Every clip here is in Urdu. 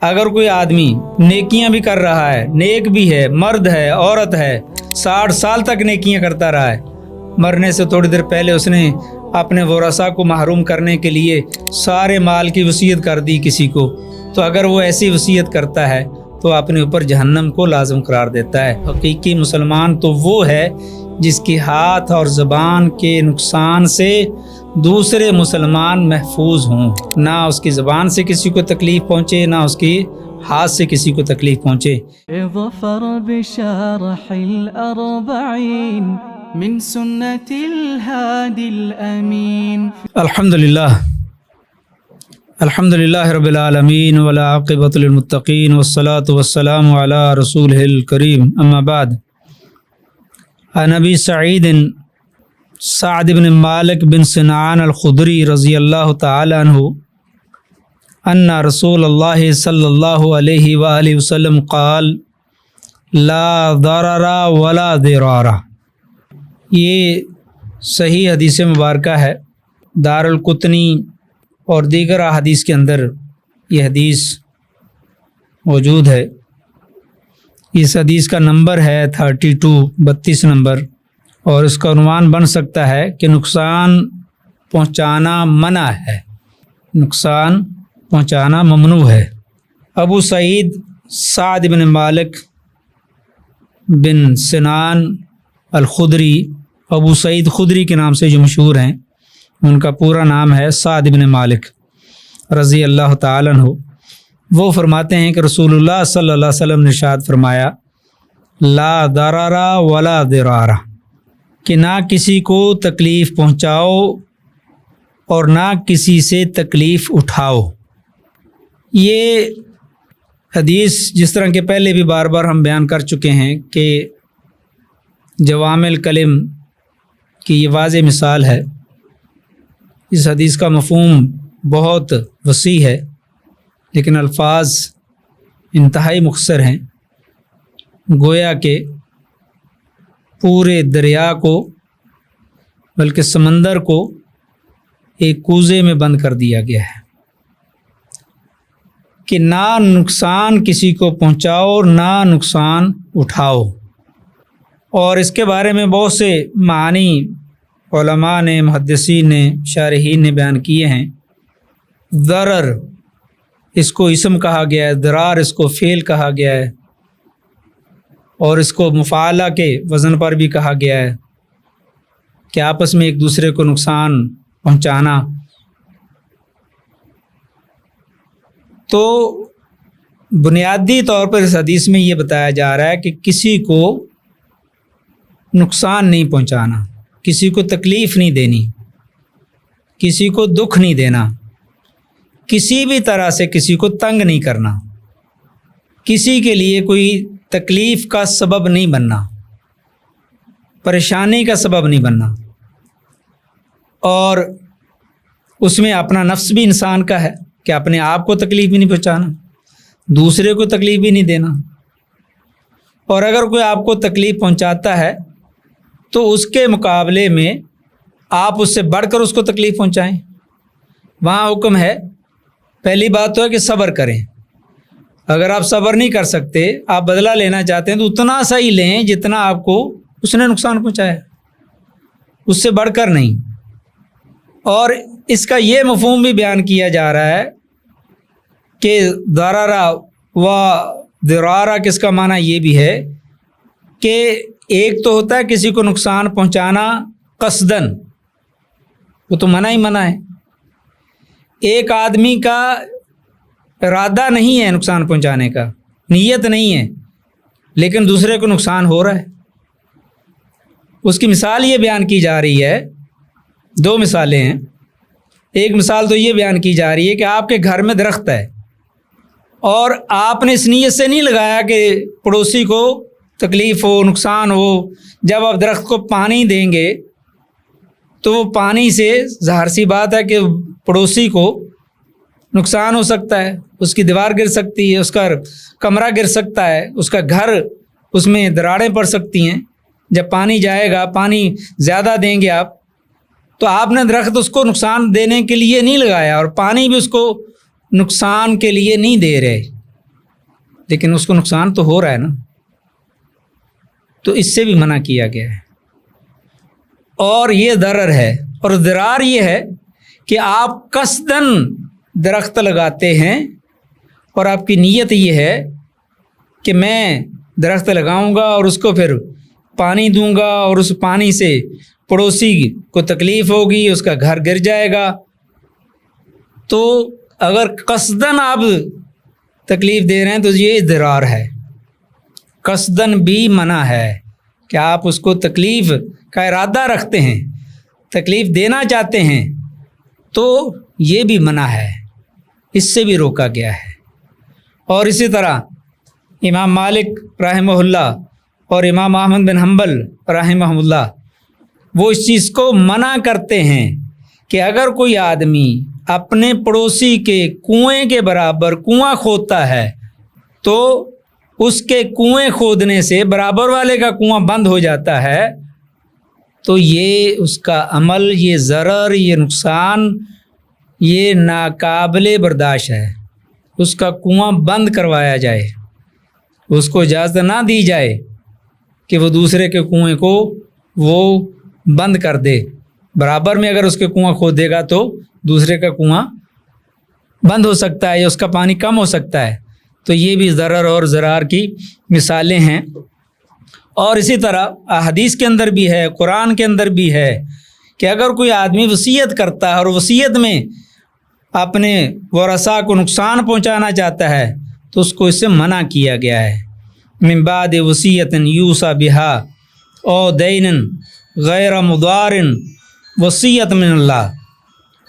اگر کوئی آدمی نیکیاں بھی کر رہا ہے، نیک بھی ہے، مرد ہے، عورت ہے، 60 سال تک نیکیاں کرتا رہا ہے، مرنے سے تھوڑی دیر پہلے اس نے اپنے ورثاء کو محروم کرنے کے لیے سارے مال کی وصیت کر دی کسی کو، تو اگر وہ ایسی وصیت کرتا ہے تو اپنے اوپر جہنم کو لازم قرار دیتا ہے۔ حقیقی مسلمان تو وہ ہے جس کی ہاتھ اور زبان کے نقصان سے دوسرے مسلمان محفوظ ہوں، نہ اس کی زبان سے کسی کو تکلیف پہنچے، نہ اس کی ہاتھ سے کسی کو تکلیف پہنچے۔ ظفر بشرح الأربعين من سنة الهادي الأمين۔ الحمد للہ رب العالمین والعاقبۃ للمتقین والصلاة والسلام علی رسولہ الکریم، اما بعد۔ عن ابی سعید سعد بن مالک بن سنان الخدری رضی اللہ تعالی عنہ ان رسول اللہ صلی اللہ علیہ وآلہ وسلم قال لا ضرر ولا ضرار۔ یہ صحیح حدیث مبارکہ ہے، دارالقطنی اور دیگر احادیث کے اندر یہ حدیث موجود ہے۔ اس حدیث کا نمبر ہے 32 نمبر، اور اس کا عنوان بن سکتا ہے کہ نقصان پہنچانا منع ہے، نقصان پہنچانا ممنوع ہے۔ ابو سعید سعد بن مالک بن سنان الخدری، ابو سعید خدری کے نام سے جو مشہور ہیں، ان کا پورا نام ہے سعد بن مالک رضی اللہ تعالیٰ عنہ۔ وہ فرماتے ہیں کہ رسول اللہ صلی اللہ علیہ وسلم نے ارشاد فرمایا لا ضرر ولا ضرار، کہ نہ کسی کو تکلیف پہنچاؤ اور نہ کسی سے تکلیف اٹھاؤ۔ یہ حدیث جس طرح کہ پہلے بھی بار بار ہم بیان کر چکے ہیں کہ جوامع الکلم کی یہ واضح مثال ہے۔ اس حدیث کا مفہوم بہت وسیع ہے، لیکن الفاظ انتہائی مختصر ہیں، گویا کہ پورے دریا کو بلکہ سمندر کو ایک کوزے میں بند کر دیا گیا ہے کہ نہ نقصان کسی کو پہنچاؤ اور نہ نقصان اٹھاؤ۔ اور اس کے بارے میں بہت سے معنی علماء نے، محدثین نے، شارحین نے بیان کیے ہیں۔ ضرر اس کو اسم کہا گیا ہے، ضرار اس کو فعل کہا گیا ہے، اور اس کو مفعلہ کے وزن پر بھی کہا گیا ہے کہ آپس میں ایک دوسرے کو نقصان پہنچانا۔ تو بنیادی طور پر اس حدیث میں یہ بتایا جا رہا ہے کہ کسی کو نقصان نہیں پہنچانا، کسی کو تکلیف نہیں دینی، کسی کو دکھ نہیں دینا، کسی بھی طرح سے کسی کو تنگ نہیں کرنا، کسی کے لیے کوئی تکلیف کا سبب نہیں بننا، پریشانی کا سبب نہیں بننا۔ اور اس میں اپنا نفس بھی انسان کا ہے کہ اپنے آپ کو تکلیف بھی نہیں پہنچانا، دوسرے کو تکلیف بھی نہیں دینا۔ اور اگر کوئی آپ کو تکلیف پہنچاتا ہے تو اس کے مقابلے میں آپ اس سے بڑھ کر اس کو تکلیف پہنچائیں۔ وہاں حکم ہے، پہلی بات تو ہے کہ صبر کریں۔ اگر آپ صبر نہیں کر سکتے، آپ بدلہ لینا چاہتے ہیں تو اتنا سا ہی لیں جتنا آپ کو اس نے نقصان پہنچایا، اس سے بڑھ کر نہیں۔ اور اس کا یہ مفہوم بھی بیان کیا جا رہا ہے کہ ضرر و ضرار کس کا معنی یہ بھی ہے کہ ایک تو ہوتا ہے کسی کو نقصان پہنچانا قصدن، وہ تو منع ہی منع ہے۔ ایک آدمی کا ارادہ نہیں ہے نقصان پہنچانے کا، نیت نہیں ہے، لیکن دوسرے کو نقصان ہو رہا ہے۔ اس کی مثال یہ بیان کی جا رہی ہے، دو مثالیں ہیں۔ ایک مثال تو یہ بیان کی جا رہی ہے کہ آپ کے گھر میں درخت ہے اور آپ نے اس نیت سے نہیں لگایا کہ پڑوسی کو تکلیف ہو، نقصان ہو۔ جب آپ درخت کو پانی دیں گے تو وہ پانی سے ظاہر سی بات ہے کہ پڑوسی کو نقصان ہو سکتا ہے، اس کی دیوار گر سکتی ہے، اس کا کمرہ گر سکتا ہے، اس کا گھر، اس میں دراڑیں پڑ سکتی ہیں۔ جب پانی جائے گا، پانی زیادہ دیں گے آپ، تو آپ نے درخت اس کو نقصان دینے کے لیے نہیں لگایا اور پانی بھی اس کو نقصان کے لیے نہیں دے رہے، لیکن اس کو نقصان تو ہو رہا ہے نا، تو اس سے بھی منع کیا گیا ہے۔ اور یہ ضرر ہے، اور ضرار یہ ہے کہ آپ قصداً درخت لگاتے ہیں اور آپ کی نیت یہ ہے کہ میں درخت لگاؤں گا اور اس کو پھر پانی دوں گا، اور اس پانی سے پڑوسی کو تکلیف ہوگی، اس کا گھر گر جائے گا۔ تو اگر قصداً آپ تکلیف دے رہے ہیں تو یہ ضرار ہے، قصداً بھی منع ہے کہ آپ اس کو تکلیف کا ارادہ رکھتے ہیں، تکلیف دینا چاہتے ہیں، تو یہ بھی منع ہے، اس سے بھی روکا گیا ہے۔ اور اسی طرح امام مالک رحمہ اللہ اور امام احمد بن حنبل رحمہ اللہ وہ اس چیز کو منع کرتے ہیں کہ اگر کوئی آدمی اپنے پڑوسی کے کنویں کے برابر کنواں کھودتا ہے تو اس کے کنویں کھودنے سے برابر والے کا کنواں بند ہو جاتا ہے، تو یہ اس کا عمل، یہ ضرر، یہ نقصان، یہ ناقابل برداشت ہے۔ اس کا کنواں بند کروایا جائے، اس کو اجازت نہ دی جائے کہ وہ دوسرے کے کنویں کو وہ بند کر دے۔ برابر میں اگر اس کے کنواں کھودے گا تو دوسرے کا کنواں بند ہو سکتا ہے یا اس کا پانی کم ہو سکتا ہے۔ تو یہ بھی ضرر اور ضرار کی مثالیں ہیں۔ اور اسی طرح احادیث کے اندر بھی ہے، قرآن کے اندر بھی ہے کہ اگر کوئی آدمی وصیت کرتا ہے اور وصیت میں اپنے ورثاء کو نقصان پہنچانا چاہتا ہے تو اس کو اس سے منع کیا گیا ہے۔ من بعد وصیۃ یوصی بہا او دین غیر مضار وصیت من اللہ۔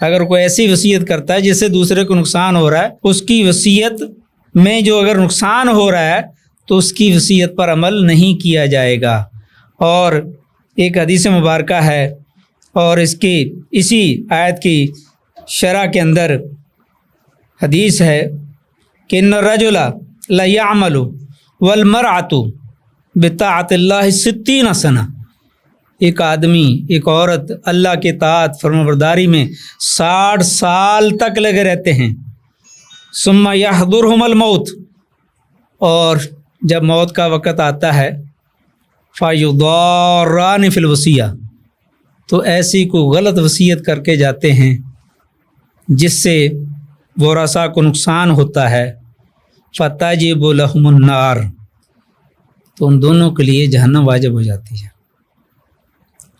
اگر کوئی ایسی وصیت کرتا ہے جس سے دوسرے کو نقصان ہو رہا ہے، اس کی وصیت میں جو اگر نقصان ہو رہا ہے تو اس کی وصیت پر عمل نہیں کیا جائے گا۔ اور ایک حدیث مبارکہ ہے، اور اس کی اسی آیت کی شرح کے اندر حدیث ہے کہ ان الرجل لیعمل والمرأة بطاعت اللہ 60 سنہ۔ ایک آدمی، ایک عورت اللہ کے طاعت فرمانبرداری میں 60 سال تک لگے رہتے ہیں۔ ثم یحضرہم الموت، اور جب موت کا وقت آتا ہے فیضاران فی الوصیہ، تو ایسی کو غلط وصیت کر کے جاتے ہیں جس سے ورثاء کو نقصان ہوتا ہے، فتجب لہم النار، تو ان دونوں کے لیے جہنم واجب ہو جاتی ہے۔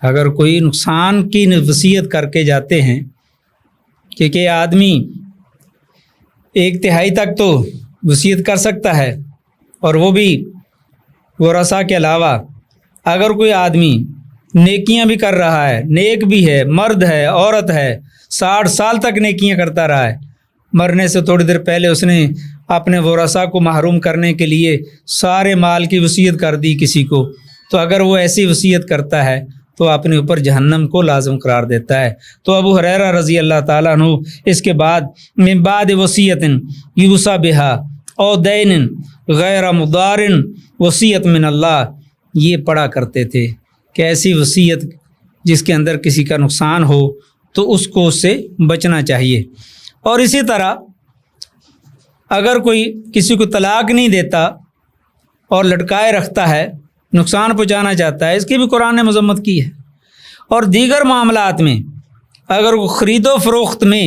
اگر کوئی نقصان کی وصیت کر کے جاتے ہیں، کیونکہ آدمی 1/3 تک تو وصیت کر سکتا ہے، اور وہ بھی ورثاء کے علاوہ اگر کوئی آدمی نیکیاں بھی کر رہا ہے، نیک بھی ہے، مرد ہے، عورت ہے، 60 سال تک نیکیاں کرتا رہا ہے، مرنے سے تھوڑی دیر پہلے اس نے اپنے ورثاء کو محروم کرنے کے لیے سارے مال کی وصیت کر دی کسی کو، تو اگر وہ ایسی وصیت کرتا ہے تو اپنے اوپر جہنم کو لازم قرار دیتا ہے۔ تو ابو ہریرہ رضی اللہ تعالیٰ عنہ اس کے بعد من بعد وصیۃ یوصی بہا او دین غیر مضار وصیت من اللہ، یہ پڑھا کرتے تھے کہ ایسی وصیت جس کے اندر کسی کا نقصان ہو تو اس کو اس سے بچنا چاہیے۔ اور اسی طرح اگر کوئی کسی کو طلاق نہیں دیتا اور لٹکائے رکھتا ہے، نقصان پہنچانا چاہتا ہے، اس کی بھی قرآن نے مذمت کی ہے۔ اور دیگر معاملات میں اگر وہ خرید و فروخت میں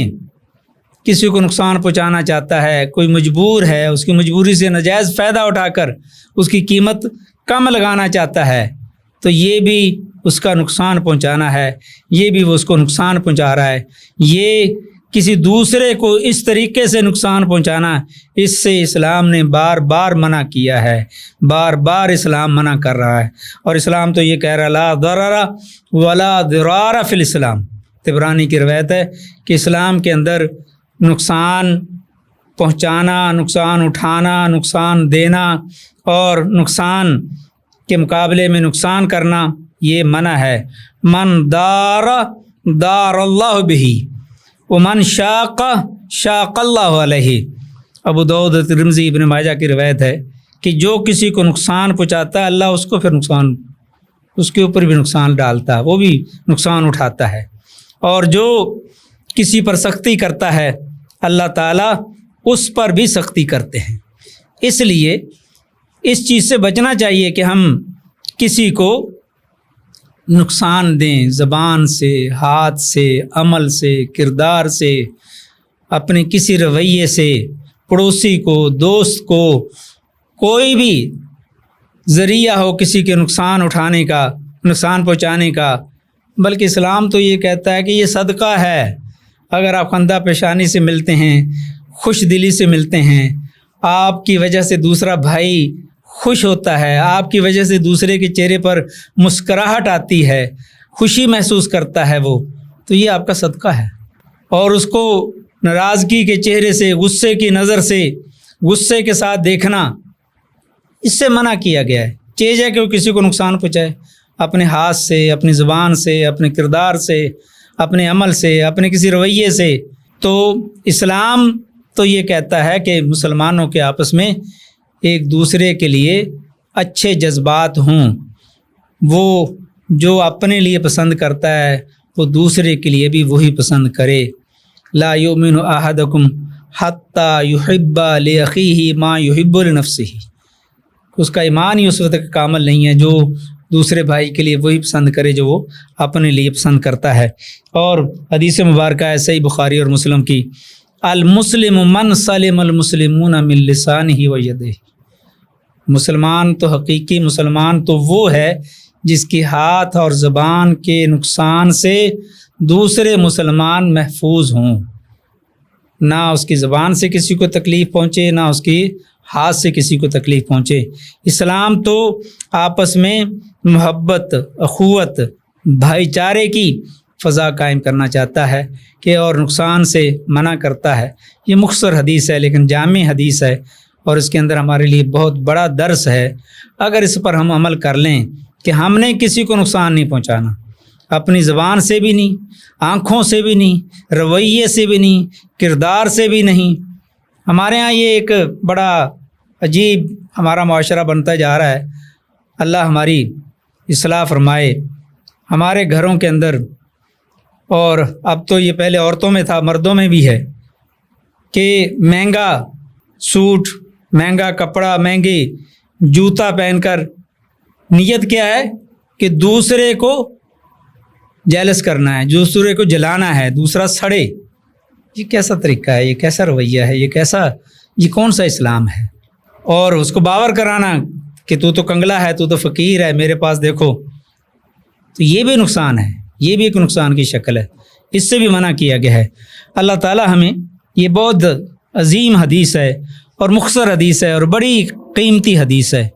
کسی کو نقصان پہنچانا چاہتا ہے، کوئی مجبور ہے، اس کی مجبوری سے ناجائز فائدہ اٹھا کر اس کی قیمت کم لگانا چاہتا ہے، تو یہ بھی اس کا نقصان پہنچانا ہے، یہ بھی وہ اس کو نقصان پہنچا رہا ہے۔ یہ کسی دوسرے کو اس طریقے سے نقصان پہنچانا، اس سے اسلام نے بار بار منع کیا ہے، بار بار اسلام منع کر رہا ہے۔ اور اسلام تو یہ کہہ رہا لا ضرر ولا ضرار فی الاسلام، طبرانی کی روایت ہے کہ اسلام کے اندر نقصان پہنچانا، نقصان اٹھانا، نقصان دینا اور نقصان کے مقابلے میں نقصان کرنا یہ منع ہے۔ من دار دار اللہ بہ ومن شاق شاق اللہ علیہ، ابو داؤد ترمذی ابن ماجہ کی روایت ہے کہ جو کسی کو نقصان پہنچاتا ہے اللہ اس کو پھر نقصان، اس کے اوپر بھی نقصان ڈالتا ہے، وہ بھی نقصان اٹھاتا ہے۔ اور جو کسی پر سختی کرتا ہے اللہ تعالیٰ اس پر بھی سختی کرتے ہیں۔ اس لیے اس چیز سے بچنا چاہیے کہ ہم کسی کو نقصان دیں، زبان سے، ہاتھ سے، عمل سے، کردار سے، اپنے کسی رویے سے، پڑوسی کو، دوست کو، کوئی بھی ذریعہ ہو کسی کے نقصان اٹھانے کا، نقصان پہنچانے کا۔ بلکہ اسلام تو یہ کہتا ہے کہ یہ صدقہ ہے۔ اگر آپ خندہ پیشانی سے ملتے ہیں، خوش دلی سے ملتے ہیں، آپ کی وجہ سے دوسرا بھائی خوش ہوتا ہے، آپ کی وجہ سے دوسرے کے چہرے پر مسکراہٹ آتی ہے، خوشی محسوس کرتا ہے وہ، تو یہ آپ کا صدقہ ہے۔ اور اس کو ناراضگی کے چہرے سے، غصے کی نظر سے، غصے کے ساتھ دیکھنا، اس سے منع کیا گیا ہے۔ چیز ہے کہ وہ کسی کو نقصان پہنچائے اپنے ہاتھ سے، اپنی زبان سے، اپنے کردار سے، اپنے عمل سے، اپنے کسی رویے سے۔ تو اسلام تو یہ کہتا ہے کہ مسلمانوں کے آپس میں ایک دوسرے کے لیے اچھے جذبات ہوں، وہ جو اپنے لیے پسند کرتا ہے وہ دوسرے کے لیے بھی وہی پسند کرے۔ لا یؤمن احدکم حتی یحب لاخیہ ما یحب لنفسہ، اس کا ایمان ہی اس وقت تک کامل نہیں ہے جو دوسرے بھائی کے لیے وہی پسند کرے جو وہ اپنے لیے پسند کرتا ہے۔ اور حدیث مبارکہ ہے صحیح بخاری اور مسلم کی، المسلم من سلم المسلمون من لسانہ و یدہ، مسلمان تو حقیقی مسلمان تو وہ ہے جس کی ہاتھ اور زبان کے نقصان سے دوسرے مسلمان محفوظ ہوں، نہ اس کی زبان سے کسی کو تکلیف پہنچے، نہ اس کی ہاتھ سے کسی کو تکلیف پہنچے۔ اسلام تو آپس میں محبت، اخوت، بھائی چارے کی فضا قائم کرنا چاہتا ہے کہ اور نقصان سے منع کرتا ہے۔ یہ مختصر حدیث ہے لیکن جامع حدیث ہے، اور اس کے اندر ہمارے لیے بہت بڑا درس ہے۔ اگر اس پر ہم عمل کر لیں کہ ہم نے کسی کو نقصان نہیں پہنچانا، اپنی زبان سے بھی نہیں، آنکھوں سے بھی نہیں، رویے سے بھی نہیں، کردار سے بھی نہیں۔ ہمارے ہاں یہ ایک بڑا عجیب ہمارا معاشرہ بنتا جا رہا ہے، اللہ ہماری اصلاح فرمائے۔ ہمارے گھروں کے اندر، اور اب تو یہ پہلے عورتوں میں تھا، مردوں میں بھی ہے، کہ مہنگا سوٹ، مہنگا کپڑا، مہنگی جوتا پہن کر نیت کیا ہے کہ دوسرے کو جیلس کرنا ہے، دوسرے کو جلانا ہے، دوسرا سڑے۔ یہ کیسا طریقہ ہے؟ یہ کیسا رویہ ہے؟ یہ کون سا اسلام ہے؟ اور اس کو باور کرانا کہ تو کنگلا ہے، تو فقیر ہے، میرے پاس دیکھو، تو یہ بھی نقصان ہے، یہ بھی ایک نقصان کی شکل ہے، اس سے بھی منع کیا گیا ہے۔ اللہ تعالی ہمیں، یہ بہت عظیم حدیث ہے اور مختصر حدیث ہے اور بڑی قیمتی حدیث ہے،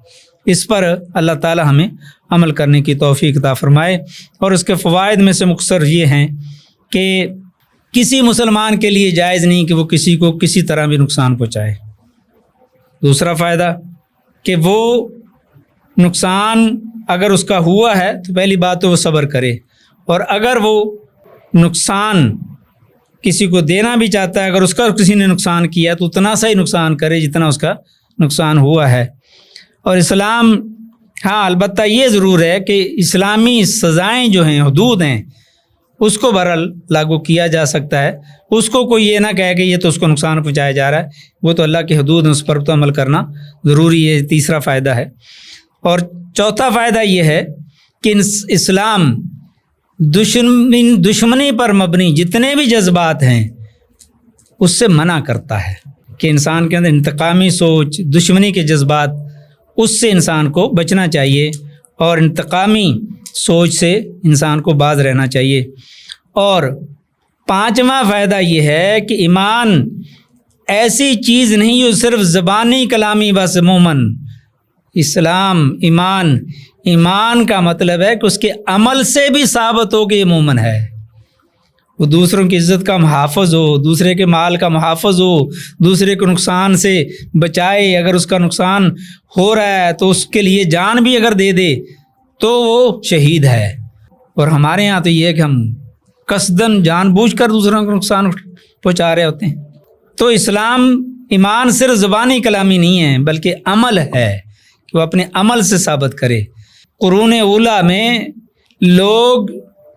اس پر اللہ تعالی ہمیں عمل کرنے کی توفیق عطا فرمائے۔ اور اس کے فوائد میں سے مختصر یہ ہیں کہ کسی مسلمان کے لیے جائز نہیں کہ وہ کسی کو کسی طرح بھی نقصان پہنچائے۔ دوسرا فائدہ کہ وہ نقصان اگر اس کا ہوا ہے تو پہلی بات تو وہ صبر کرے، اور اگر وہ نقصان کسی کو دینا بھی چاہتا ہے، اگر اس کا کسی نے نقصان کیا تو اتنا سا ہی نقصان کرے جتنا اس کا نقصان ہوا ہے۔ اور اسلام، ہاں البتہ یہ ضرور ہے کہ اسلامی سزائیں جو ہیں، حدود ہیں، اس کو بہرحال لاگو کیا جا سکتا ہے۔ اس کو کوئی یہ نہ کہے کہ یہ تو اس کو نقصان پہنچایا جا رہا ہے، وہ تو اللہ کی حدود ہیں، اس پر تو عمل کرنا ضروری ہے۔ تیسرا فائدہ ہے۔ اور چوتھا فائدہ یہ ہے کہ اسلام دشمنی پر مبنی جتنے بھی جذبات ہیں اس سے منع کرتا ہے، کہ انسان کے اندر انتقامی سوچ، دشمنی کے جذبات، اس سے انسان کو بچنا چاہیے، اور انتقامی سوچ سے انسان کو باز رہنا چاہیے۔ اور پانچواں فائدہ یہ ہے کہ ایمان ایسی چیز نہیں جو صرف زبانی کلامی بس مومن۔ اسلام، ایمان کا مطلب ہے کہ اس کے عمل سے بھی ثابت ہو کہ یہ مومن ہے، وہ دوسروں کی عزت کا محافظ ہو، دوسرے کے مال کا محافظ ہو، دوسرے کو نقصان سے بچائے، اگر اس کا نقصان ہو رہا ہے تو اس کے لیے جان بھی اگر دے دے تو وہ شہید ہے۔ اور ہمارے ہاں تو یہ ہے کہ ہم قصداً جان بوجھ کر دوسروں کو نقصان پہنچا رہے ہوتے ہیں۔ تو اسلام، ایمان صرف زبانی کلامی نہیں ہے بلکہ عمل ہے، کہ وہ اپنے عمل سے ثابت کرے۔ قرون اولیٰ میں لوگ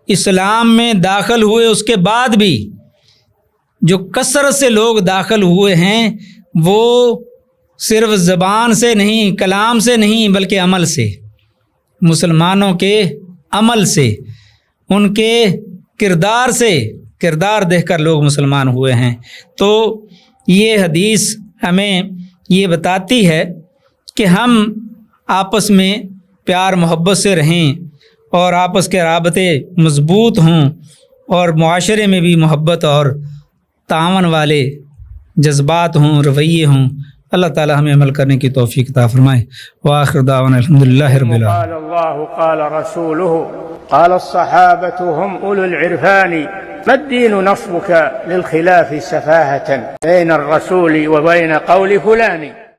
اسلام میں داخل ہوئے، اس کے بعد بھی جو کثرت سے لوگ داخل ہوئے ہیں وہ صرف زبان سے نہیں، کلام سے نہیں، بلکہ عمل سے، مسلمانوں کے عمل سے، ان کے کردار سے، کردار دیکھ کر لوگ مسلمان ہوئے ہیں۔ تو یہ حدیث ہمیں یہ بتاتی ہے کہ ہم آپس میں پیار محبت سے رہیں اور آپس کے رابطے مضبوط ہوں اور معاشرے میں بھی محبت اور تعاون والے جذبات ہوں، رویے ہوں۔ اللہ تعالی ہمیں عمل کرنے کی توفیق عطا فرمائے۔ وآخر دعوانا الحمدللہ رب العالمین۔ قال الله قال رسوله قال الصحابة هم أولو العرفان ما الدين نصبك للخلاف سفاهة بين الرسول وبين قول فلان